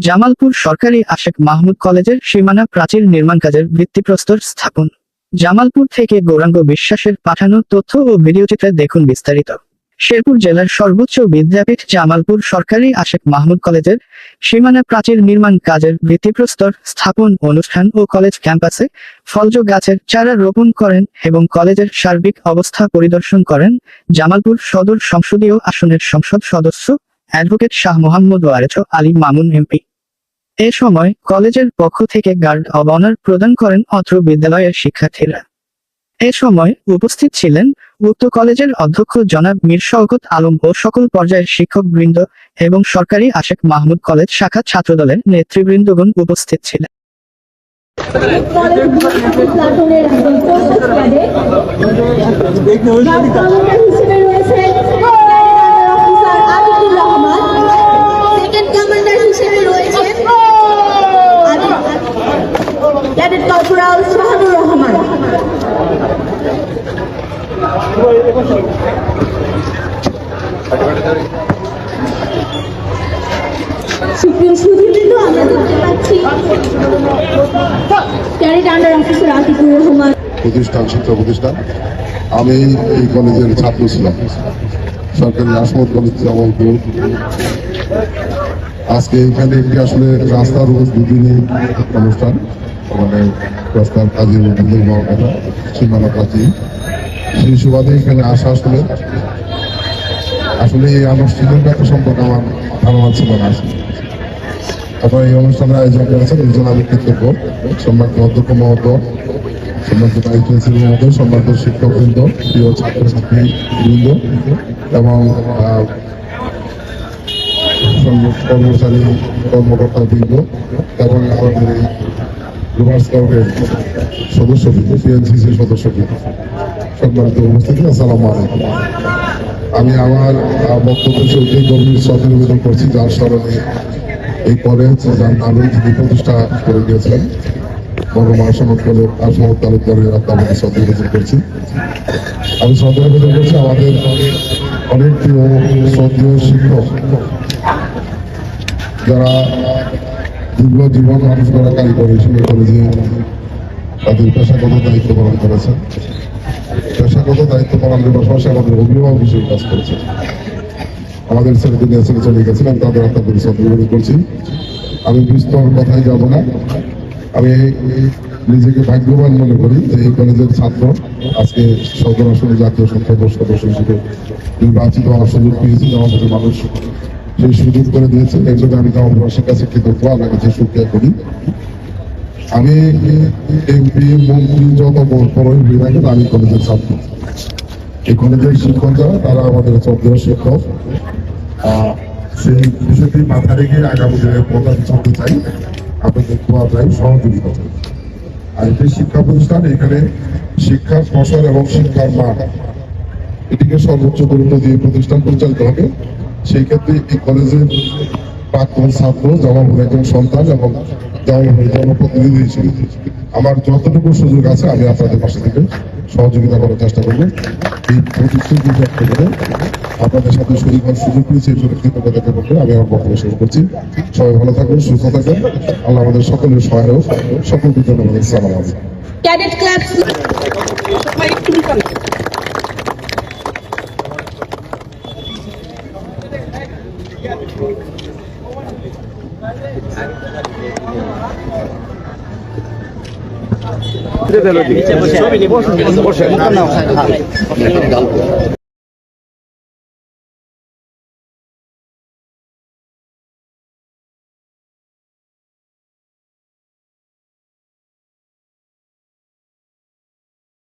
জামালপুর সরকারি আশেক মাহমুদ কলেজের সীমানা প্রাচীর নির্মাণ কাজের ভিত্তিপ্রস্তর স্থাপন। জামালপুর থেকে গৌরাঙ্গ বিশ্বাসের পাঠানো তথ্য ও ভিডিওচিত্রে দেখুন বিস্তারিত। শেরপুর জেলার সর্বোচ্চ বিদ্যাপীঠ জামালপুর সরকারি আশেক মাহমুদ কলেজের সীমানা প্রাচীর নির্মাণ কাজের ভিত্তিপ্রস্তর স্থাপন অনুষ্ঠান ও কলেজ ক্যাম্পাসে ফলজ গাছের চারা রোপণ করেন এবং কলেজের সার্বিক অবস্থা পরিদর্শন করেন জামালপুর সদর সংসদীয় আসনের সংসদ সদস্য অ্যাডভোকেট শাহ মোহাম্মদ ওয়ারেছ আলী মামুন এমপি। এ সময় কলেজের পক্ষ থেকে গার্ড অব অনার প্রদান করেন অত্র বিদ্যালয়ের শিক্ষার্থীরা। এ সময় উপস্থিত ছিলেন উক্ত কলেজের অধ্যক্ষ জনাব মীর শওকত আলম ও সকল পর্যায়ের শিক্ষকবৃন্দ এবং সরকারি আশেক মাহমুদ কলেজ শাখা ছাত্রদলের নেতৃবৃন্দগণ উপস্থিত ছিলেন। প্রতিষ্ঠান শিক্ষা প্রতিষ্ঠান। আমি এই কলেজের ছাত্র ছিলাম, সরকারি আসমত কলেজ জামালপুর। আজকে এখানে একটি আসলে রাস্তার উদ্বোধনী অনুষ্ঠান, মানে রাস্তার কাজের উদ্বোধন হওয়ার কথা, সীমানা প্রাচীর। সেই সুবাদে এখানে আসা আসলে এই আনুষ্ঠানিক ব্যাপার সম্পর্কে আমার ধারণা ছিল না। তারপরে এই অনুষ্ঠানের আয়োজন করেছেন একজন আমি কৃতজ্ঞ, সম্মানিত অধ্যক্ষ মহোদয়, সম্মানিত ভাইস প্রিন্সিপাল মহোদয়, সম্মানিত শিক্ষকবৃন্দ, প্রিয় ছাত্রছাত্রী বৃন্দ এবং কর্মচারী কর্মকর্তা বৃন্দ এবং আমাদের এই রোভার স্কাউটের সদস্যবৃন্দ, পিএনসিসির সদস্যবৃন্দ, সম্মানিত উপস্থিতি, আসসালামু আলাইকুম। আমি আমার বক্তব্যের শুরুতেই গভীর শ্রদ্ধা নিবেদন করছি যার স্মরণে এই কলেজ, যার নামে যিনি প্রতিষ্ঠা করে দিয়েছেন মরহুম আসমত তালুকদারের আত্মাকে শ্রদ্ধা নিবেদন করছি। আমি শ্রদ্ধা নিবেদন করছি আমাদের অনেক প্রিয় শ্রদ্ধেয় শিক্ষক, যারা দীর্ঘ জীবন মানুষ করা কারিগর হিসেবে কলেজে তাদের পেশাগত দায়িত্ব পালন করেছেন। পেশাগত দায়িত্ব পালনের পাশাপাশি আমাদের অভিভাবক হিসেবে কাজ করেছেন। আমাদের ছেলেদের ছেলে চলে গেছেন, আমি তাদের আপনাদের শ্রদ্ধা করছি। আমি বিস্তর কথাই যাব না। আমি নিজেকে ভাগ্যবান মনে করি যে এই কলেজের ছাত্র আজকে সদর আসনে জাতীয় সংসদ সদস্য হিসেবে নির্বাচিত হওয়ার সুযোগ পেয়েছি। আমাদের মানুষ সেই সুযোগ করে দিয়েছে, এর জন্য আমি গ্রামবাসীর কাছে কৃতজ্ঞ, আমার কাছে সুক্রিয়া করি। আমি এমপি মন্ত্রী যত বড়ই হয়ে থাকেন, আমি কলেজের ছাত্র। এই কলেজের শিক্ষক যারা, তারা আমাদের শ্রদ্ধেয় শিক্ষক। সেই বিষয়টি মাথা রেখে আগামী দিনে প্রধান চলতে চাই, আপনাদের দোয়া চাই, সহযোগিতা চাই। আর একটি শিক্ষা প্রতিষ্ঠান, এখানে শিক্ষার প্রসার এবং শিক্ষার মান এটিকে সর্বোচ্চ গুরুত্ব দিয়ে প্রতিষ্ঠান পরিচালিত হবে। সেই ক্ষেত্রে এই কলেজের প্রাক্তন ছাত্র, জামালপুর একজন সন্তান এবং জামালপুরের জনপ্রতিনিধি হিসেবে আমার যতটুকু সুযোগ আছে আমি আপনাদের পাশে থেকে সহযোগিতা করার চেষ্টা করবো। এই প্রতিষ্ঠানটি করে আপনাদের সাথে সুযোগ পেয়েছি, এই জন্য কৃতজ্ঞতা জ্ঞাপন করে আমি আমার বক্তব্য শেষ করছি। সবাই ভালো থাকবেন, সুস্থ থাকবেন, আল্লাহ আমাদের সকলের সহায়ক। সকলকে ধন্যবাদ। আসসালামু আলাইকুম। ক্যাডেট ক্লাব বসে